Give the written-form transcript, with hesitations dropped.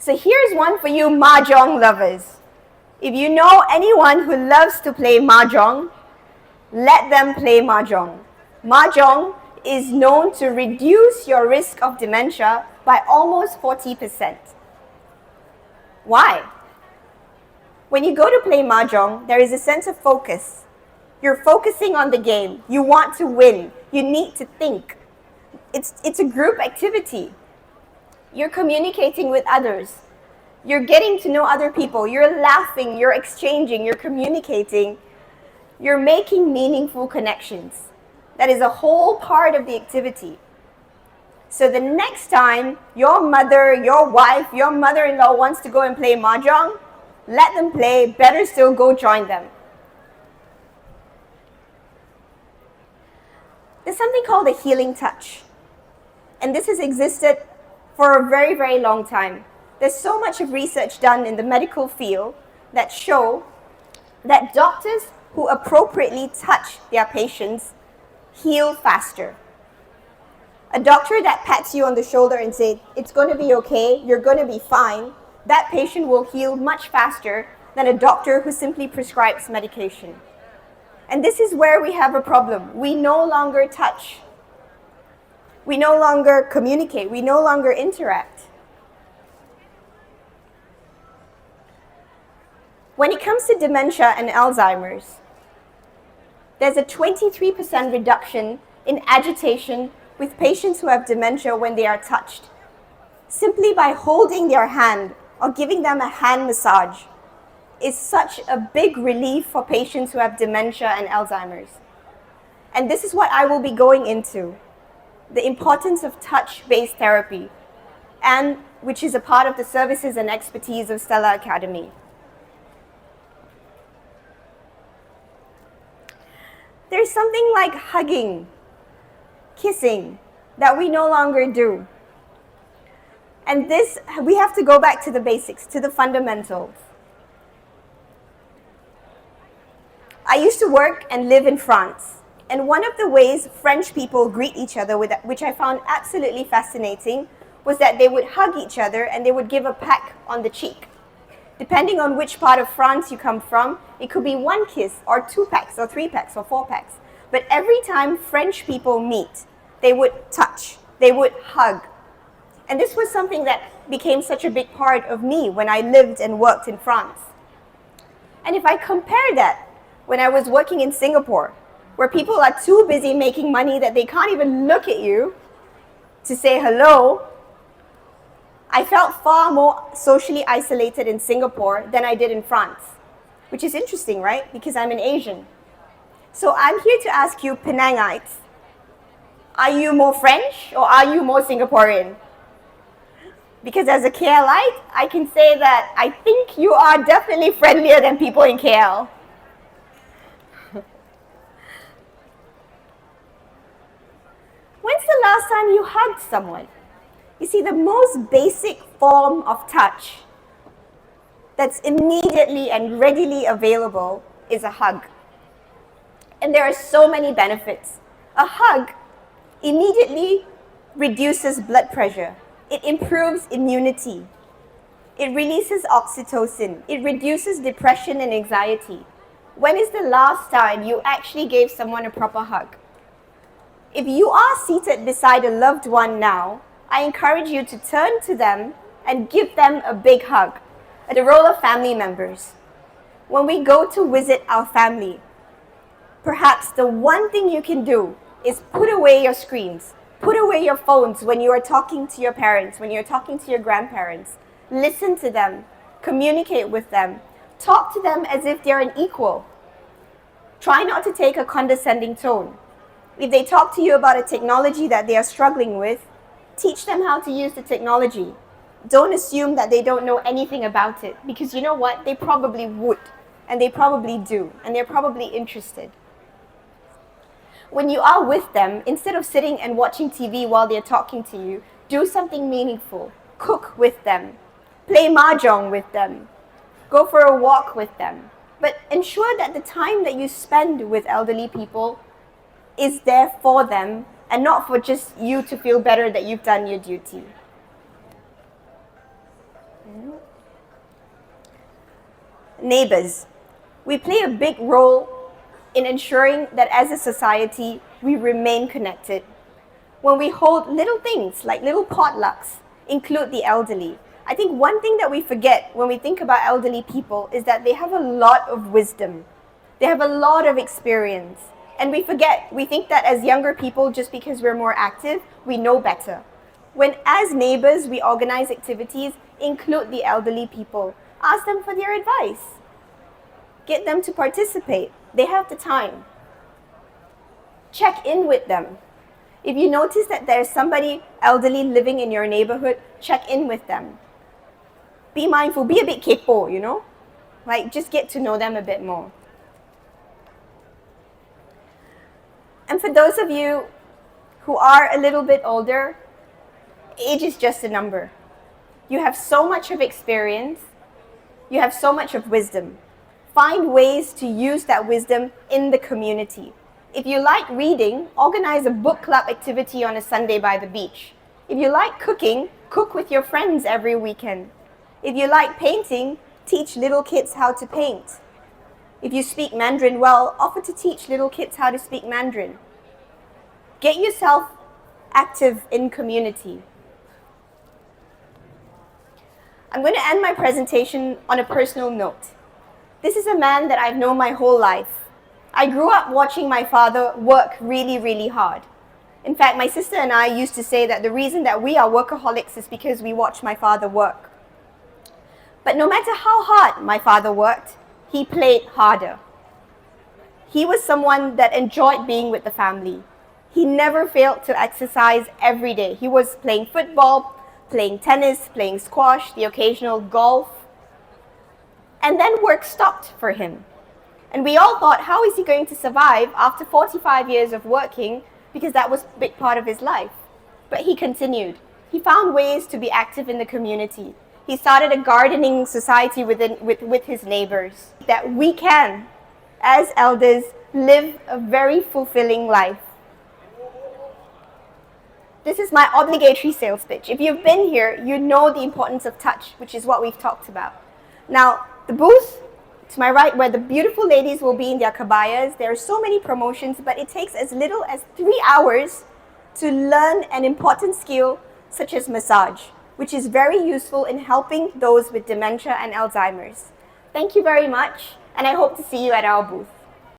So here's one for you mahjong lovers. If you know anyone who loves to play mahjong, let them play mahjong. Mahjong is known to reduce your risk of dementia by almost 40%. Why? When you go to play mahjong, there is a sense of focus. You're focusing on the game. You want to win. You need to think. It's a group activity. You're communicating with others. You're getting to know other people. You're laughing, you're exchanging, you're communicating. You're making meaningful connections. That is a whole part of the activity. So the next time your mother, your wife, your mother-in-law wants to go and play mahjong, let them play. Better still, go join them. There's something called a healing touch. And this has existed for a very, very long time. There's so much of research done in the medical field that show that doctors who appropriately touch their patients heal faster. A doctor that pats you on the shoulder and says, it's going to be okay, you're going to be fine, that patient will heal much faster than a doctor who simply prescribes medication. And this is where we have a problem. We no longer touch. We no longer communicate. We no longer interact. When it comes to dementia and Alzheimer's, there's a 23% reduction in agitation with patients who have dementia when they are touched. Simply by holding their hand or giving them a hand massage is such a big relief for patients who have dementia and Alzheimer's. And this is what I will be going into, the importance of touch-based therapy, and which is a part of the services and expertise of Stella Academy. There's something like hugging, kissing, that we no longer do. And this, we have to go back to the basics, to the fundamentals. I used to work and live in France. And one of the ways French people greet each other, which I found absolutely fascinating, was that they would hug each other and they would give a peck on the cheek. Depending on which part of France you come from, it could be one kiss or 2 pecks or 3 pecks or 4 pecks. But every time French people meet, they would touch, they would hug. And this was something that became such a big part of me when I lived and worked in France. And if I compare that when I was working in Singapore, where people are too busy making money that they can't even look at you to say hello, I felt far more socially isolated in Singapore than I did in France, which is interesting, right? Because I'm an Asian. So I'm here to ask you Penangites, are you more French or are you more Singaporean? Because as a KLite, I can say that I think you are definitely friendlier than people in KL. When's the last time you hugged someone? You see, the most basic form of touch that's immediately and readily available is a hug. And there are so many benefits. A hug immediately reduces blood pressure. It improves immunity. It releases oxytocin. It reduces depression and anxiety. When is the last time you actually gave someone a proper hug? If you are seated beside a loved one now, I encourage you to turn to them and give them a big hug. The role of family members. When we go to visit our family, perhaps the one thing you can do is put away your screens. Put away your phones when you are talking to your parents, when you're talking to your grandparents. Listen to them. Communicate with them. Talk to them as if they're an equal. Try not to take a condescending tone. If they talk to you about a technology that they are struggling with, teach them how to use the technology. Don't assume that they don't know anything about it, because you know what? They probably would, and they probably do, and they're probably interested. When you are with them, instead of sitting and watching TV while they're talking to you, do something meaningful. Cook with them. Play mahjong with them. Go for a walk with them. But ensure that the time that you spend with elderly people is there for them and not for just you to feel better that you've done your duty. Neighbors. We play a big role in ensuring that as a society, we remain connected. When we hold little things like little potlucks, include the elderly. I think one thing that we forget when we think about elderly people is that they have a lot of wisdom. They have a lot of experience. And we forget, we think that as younger people, just because we're more active, we know better. When as neighbors, we organize activities, include the elderly people. Ask them for their advice. Get them to participate. They have the time. Check in with them. If you notice that there's somebody elderly living in your neighborhood, check in with them. Be mindful, be a bit kepo, you know? Like, just get to know them a bit more. And for those of you who are a little bit older, age is just a number. You have so much of experience. You have so much of wisdom. Find ways to use that wisdom in the community. If you like reading, organize a book club activity on a Sunday by the beach. If you like cooking, cook with your friends every weekend. If you like painting, teach little kids how to paint. If you speak Mandarin well, offer to teach little kids how to speak Mandarin. Get yourself active in community. I'm going to end my presentation on a personal note. This is a man that I've known my whole life. I grew up watching my father work really, really hard. In fact, my sister and I used to say that the reason that we are workaholics is because we watch my father work. But no matter how hard my father worked, he played harder. He was someone that enjoyed being with the family. He never failed to exercise every day. He was playing football, playing tennis, playing squash, the occasional golf. And then work stopped for him. And we all thought, how is he going to survive after 45 years of working? Because that was a big part of his life. But he continued. He found ways to be active in the community. He started a gardening society with his neighbors. That we can, as elders, live a very fulfilling life. This is my obligatory sales pitch. If you've been here, you know the importance of touch, which is what we've talked about. Now, the booth to my right, where the beautiful ladies will be in their kabayas, there are so many promotions, but it takes as little as 3 hours to learn an important skill such as massage, which is very useful in helping those with dementia and Alzheimer's. Thank you very much, and I hope to see you at our booth.